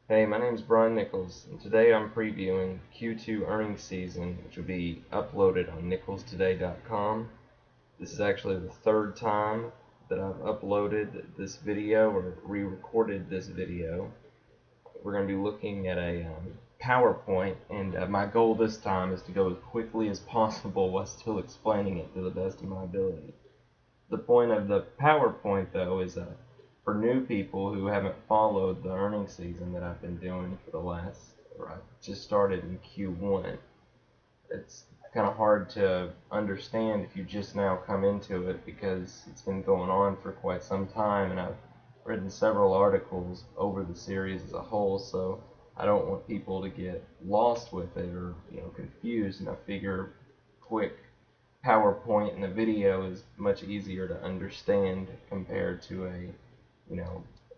Hey, my name is Brian Nichols, and today I'm previewing Q2 earnings season, which will be uploaded on nicholstoday.com. This is actually the third time that I've uploaded this video or re-recorded this video. We're going to be looking at a PowerPoint, and my goal this time is to go as quickly as possible while still explaining it to the best of my ability. The point of the PowerPoint, though, is for new people who haven't followed the earnings season that I've been doing for the last, or I just started in Q1. It's kind of hard to understand if you just now come into it because it's been going on for quite some time, and I've written several articles over the series as a whole, so I don't want people to get lost with it or confused, and I figure quick PowerPoint and a video is much easier to understand compared to a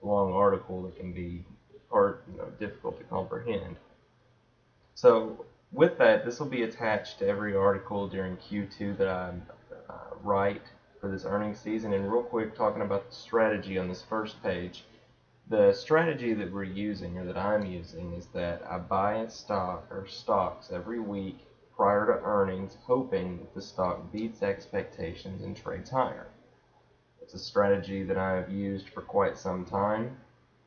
long article that can be difficult to comprehend. So with that, this will be attached to every article during Q2 that I write for this earnings season. And real quick, talking about the strategy on this first page, the strategy that we're using, or that I'm using, is that I buy a stock or stocks every week prior to earnings, hoping that the stock beats expectations and trades higher. It's a strategy that I have used for quite some time.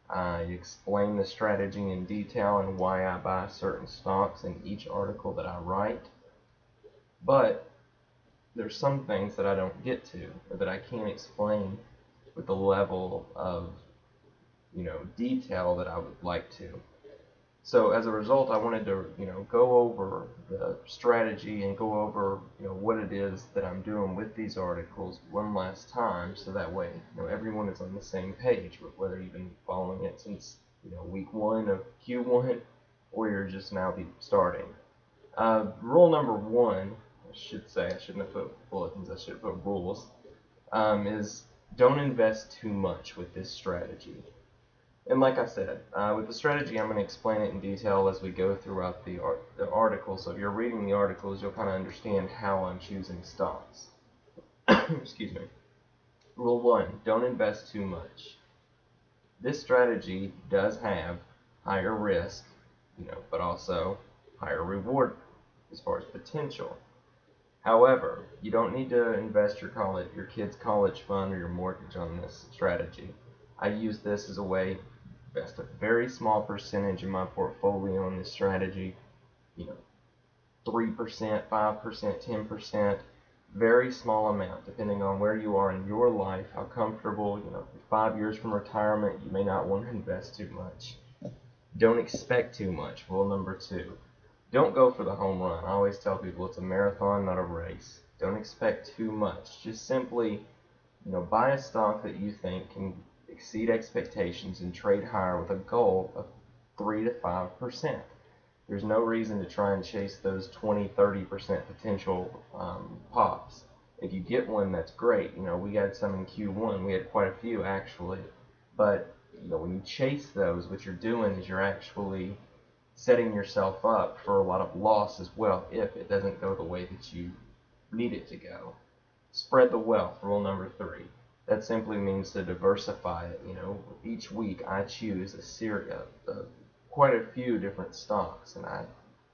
I explain the strategy in detail and why I buy certain stocks in each article that I write. But there's some things that I don't get to, or that I can't explain with the level of detail that I would like to. So as a result, I wanted to go over the strategy and go over what it is that I'm doing with these articles one last time, so that way everyone is on the same page, whether you've been following it since week 1 of Q1 or you're just now starting. Rule number 1, I should say, I shouldn't have put bulletins, I should have put rules, is don't invest too much with this strategy. And like I said, with the strategy, I'm going to explain it in detail as we go throughout the article. So if you're reading the articles, you'll kind of understand how I'm choosing stocks. Excuse me. Rule 1, don't invest too much. This strategy does have higher risk, but also higher reward as far as potential. However, you don't need to invest your kid's college fund or your mortgage on this strategy. I use this as a way to invest a very small percentage in my portfolio on this strategy, 3%, 5%, 10%, very small amount, depending on where you are in your life, how comfortable, 5 years from retirement, you may not want to invest too much. Don't expect too much. Rule number 2, don't go for the home run. I always tell people it's a marathon, not a race. Don't expect too much. Just simply, buy a stock that you think can exceed expectations and trade higher with a goal of 3 to 5%. There's no reason to try and chase those 20-30% potential pops. If you get one, that's great. We had some in Q1. We had quite a few actually. But when you chase those, what you're doing is you're actually setting yourself up for a lot of loss as well if it doesn't go the way that you need it to go. Spread the wealth. Rule number 3. That simply means to diversify it. Each week I choose a series of quite a few different stocks, and I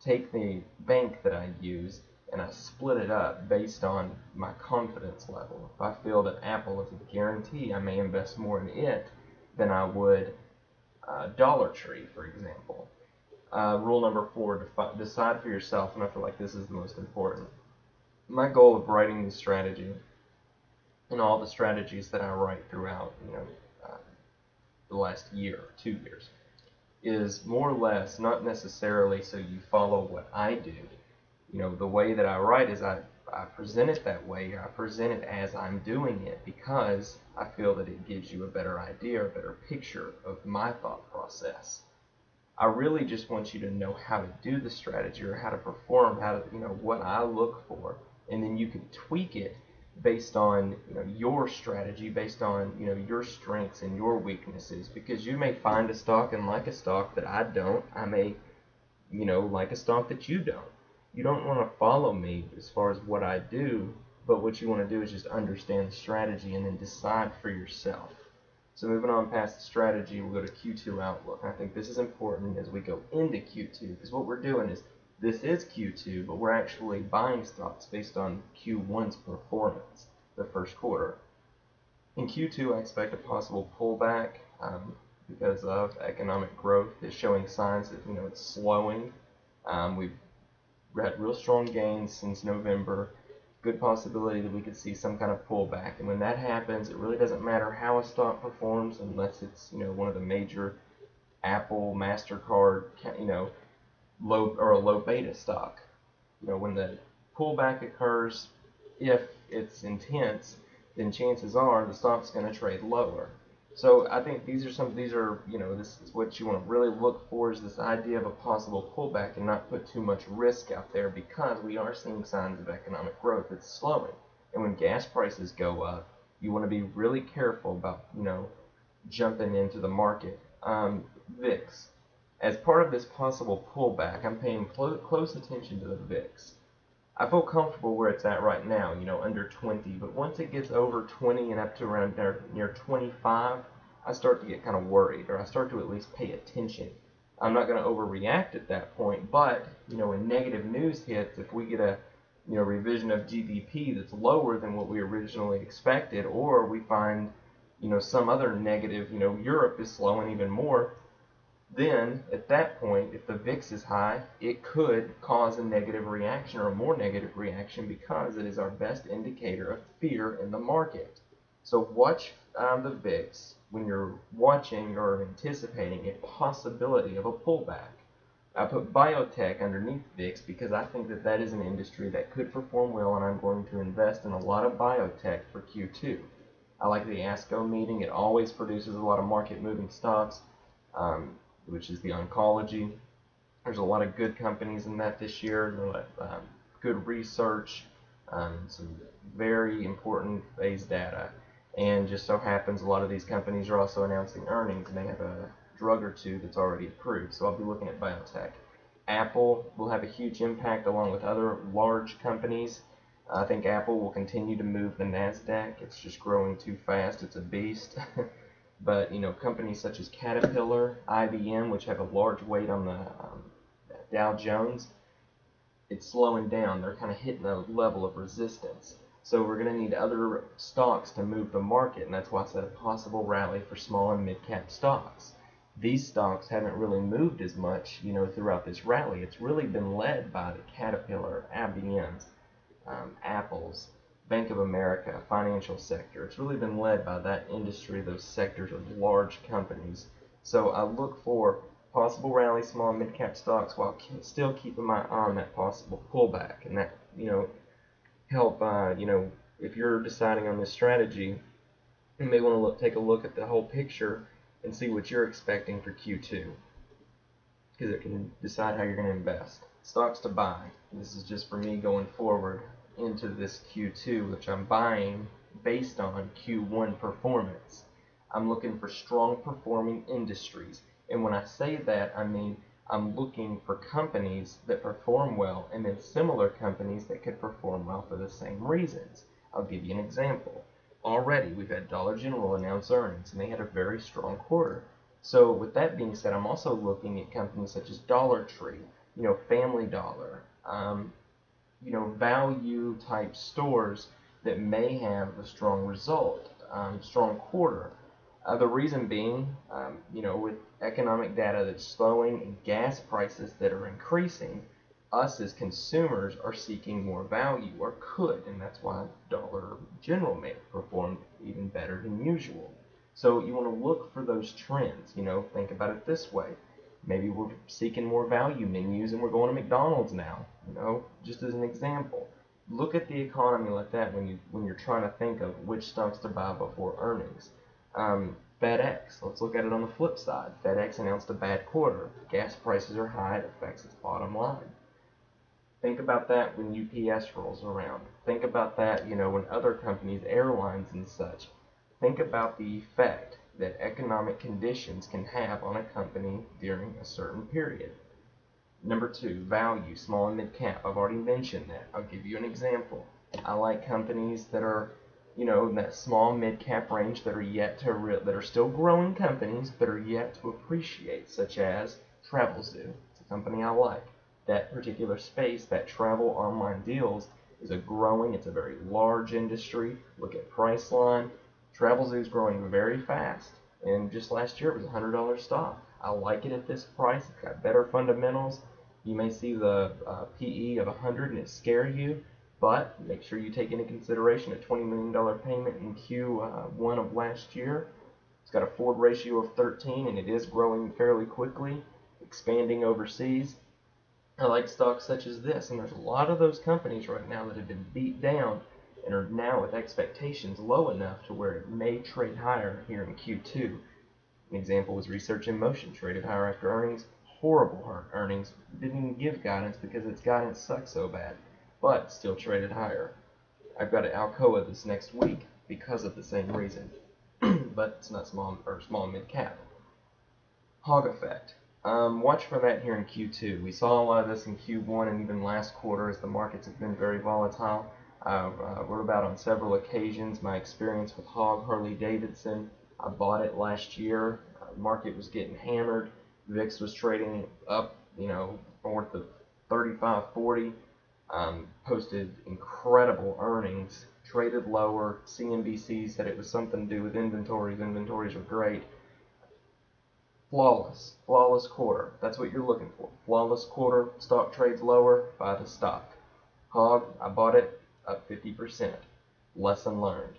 take the bank that I use and I split it up based on my confidence level. If I feel that Apple is a guarantee, I may invest more in it than I would Dollar Tree, for example. Rule number 4, decide for yourself, and I feel like this is the most important. My goal of writing this strategy and all the strategies that I write throughout the last year or 2 years is more or less not necessarily so you follow what I do. The way that I write is I present it that way. I present it as I'm doing it because I feel that it gives you a better idea, a better picture of my thought process. I really just want you to know how to do the strategy or how to perform, how to, what I look for, and then you can tweak it based on your strategy, based on your strengths and your weaknesses, because you may find a stock and like a stock that I don't. I may like a stock that you don't. You don't want to follow me as far as what I do, but what you want to do is just understand the strategy and then decide for yourself. So moving on past the strategy, we'll go to Q2 outlook. I think this is important as we go into Q2, because what we're doing is, this is Q2, but we're actually buying stocks based on Q1's performance, the first quarter. In Q2, I expect a possible pullback because of economic growth is showing signs that it's slowing. We've had real strong gains since November. Good possibility that we could see some kind of pullback, and when that happens, it really doesn't matter how a stock performs unless it's one of the major Apple, MasterCard, low or a low beta stock. When the pullback occurs, if it's intense, then chances are the stock's going to trade lower. So I think these are this is what you want to really look for, is this idea of a possible pullback and not put too much risk out there, because we are seeing signs of economic growth. It's slowing. And when gas prices go up, you want to be really careful about, jumping into the market. VIX. As part of this possible pullback, I'm paying close attention to the VIX. I feel comfortable where it's at right now, under 20, but once it gets over 20 and up to around near 25, I start to get kind of worried, or I start to at least pay attention. I'm not going to overreact at that point, but, when negative news hits, if we get a, revision of GDP that's lower than what we originally expected, or we find, some other negative, Europe is slowing even more, then at that point, if the VIX is high, it could cause a negative reaction, or a more negative reaction, because it is our best indicator of fear in the market. So watch the VIX when you're watching or anticipating a possibility of a pullback. I put biotech underneath VIX because I think that is an industry that could perform well, and I'm going to invest in a lot of biotech for Q2. I like the ASCO meeting. It always produces a lot of market-moving stocks. Which is the oncology. There's a lot of good companies in that this year, good research, some very important phase data, and just so happens a lot of these companies are also announcing earnings, and they have a drug or two that's already approved, so I'll be looking at biotech. Apple will have a huge impact along with other large companies. I think Apple will continue to move the NASDAQ. It's just growing too fast. It's a beast. But, companies such as Caterpillar, IBM, which have a large weight on the Dow Jones, it's slowing down. They're kind of hitting a level of resistance. So we're going to need other stocks to move the market, and that's why I said a possible rally for small and mid-cap stocks. These stocks haven't really moved as much, throughout this rally. It's really been led by the Caterpillar, IBMs, Apples, Bank of America, financial sector. It's really been led by that industry, those sectors of large companies. So I look for possible rally, small and mid-cap stocks, while still keeping my eye on that possible pullback. And that, help, if you're deciding on this strategy, you may want to take a look at the whole picture and see what you're expecting for Q2, because it can decide how you're going to invest. Stocks to buy. This is just for me going forward into this Q2, which I'm buying based on Q1 performance. I'm looking for strong performing industries, and when I say that, I mean I'm looking for companies that perform well, and then similar companies that could perform well for the same reasons. I'll give you an example. Already we've had Dollar General announce earnings, and they had a very strong quarter. So with that being said, I'm also looking at companies such as Dollar Tree, Family Dollar, value type stores that may have a strong result, strong quarter. The reason being, with economic data that's slowing and gas prices that are increasing, us as consumers are seeking more value, or could, and that's why Dollar General may have performed even better than usual. So you want to look for those trends. Think about it this way. Maybe we're seeking more value menus and we're going to McDonald's now, just as an example. Look at the economy like that when you're trying to think of which stocks to buy before earnings. FedEx, let's look at it on the flip side. FedEx announced a bad quarter. Gas prices are high, it affects its bottom line. Think about that when UPS rolls around. Think about that, when other companies, airlines and such. Think about the effect that economic conditions can have on a company during a certain period. Number 2, value, small and mid cap. I've already mentioned that. I'll give you an example. I like companies that are, in that small mid-cap range that are still growing companies that are yet to appreciate, such as Travelzoo. It's a company I like. That particular space, that travel online deals, it's a very large industry. Look at Priceline. Travelzoo is growing very fast, and just last year it was a $100 stock. I like it at this price. It's got better fundamentals. You may see the PE of 100 and it scare you, but make sure you take into consideration a $20 million payment in Q1 of last year. It's got a forward ratio of 13, and it is growing fairly quickly, expanding overseas. I like stocks such as this, and there's a lot of those companies right now that have been beat down and are now with expectations low enough to where it may trade higher here in Q2. An example was Research in Motion, traded higher after earnings. Horrible earnings, didn't even give guidance because its guidance sucks so bad, but still traded higher. I've got an Alcoa this next week because of the same reason, but it's not small mid cap. Hog effect. Watch for that here in Q2. We saw a lot of this in Q1 and even last quarter as the markets have been very volatile. Wrote about on several occasions my experience with Hog Harley-Davidson. I bought it last year. The market was getting hammered. VIX was trading up, north of 35, 40. Posted incredible earnings. Traded lower. CNBC said it was something to do with inventories. Inventories are great. Flawless quarter. That's what you're looking for. Flawless quarter. Stock trades lower. Buy the stock. Hog, I bought it up 50%. Lesson learned.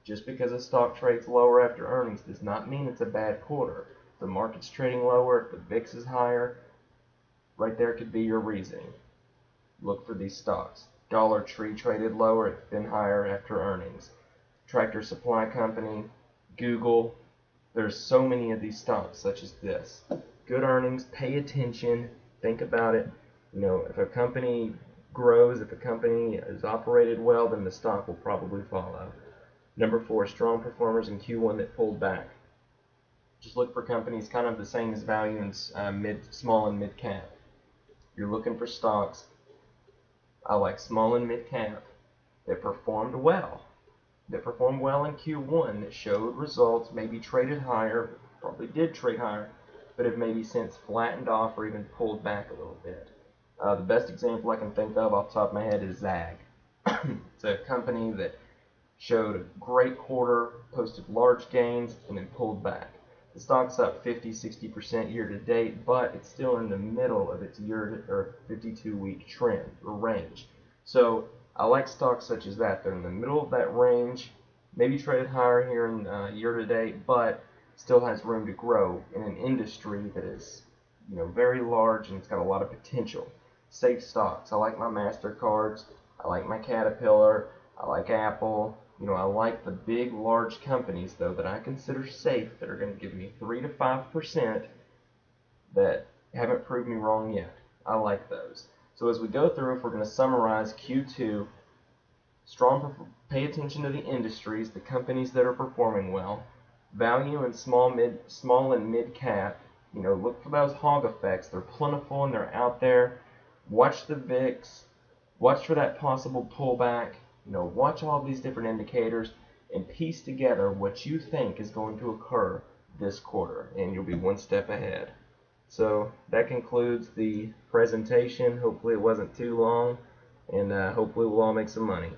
Just because a stock trades lower after earnings does not mean it's a bad quarter. If the market's trading lower, if the VIX is higher, right there could be your reasoning. Look for these stocks. Dollar Tree traded lower, it's been higher after earnings. Tractor Supply Company, Google. There's so many of these stocks such as this. Good earnings, pay attention, think about it. If a company grows, if a company is operated well, then the stock will probably follow. Number 4, strong performers in Q1 that pulled back. Just look for companies kind of the same as value in small and mid cap. You're looking for stocks. I like small and mid cap that performed well. That performed well in Q1, that showed results, maybe traded higher, probably did trade higher, but have maybe since flattened off or even pulled back a little bit. The best example I can think of off the top of my head is Zag. It's a company that showed a great quarter, posted large gains, and then pulled back. The stock's up 50-60% year to date, but it's still in the middle of its 52-week trend or range. So I like stocks such as that. They're in the middle of that range, maybe traded higher here in year to date, but still has room to grow in an industry that is, very large and it's got a lot of potential. Safe stocks. I like my MasterCards. I like my Caterpillar. I like Apple. I like the big, large companies, though, that I consider safe, that are going to give me 3 to 5% that haven't proved me wrong yet. I like those. So as we go through, if we're going to summarize Q2, pay attention to the industries, the companies that are performing well. Value in small and mid cap. Look for those hog effects. They're plentiful and they're out there. Watch the VIX. Watch for that possible pullback. Watch all these different indicators and piece together what you think is going to occur this quarter, and you'll be one step ahead. So that concludes the presentation. Hopefully it wasn't too long, and hopefully we'll all make some money.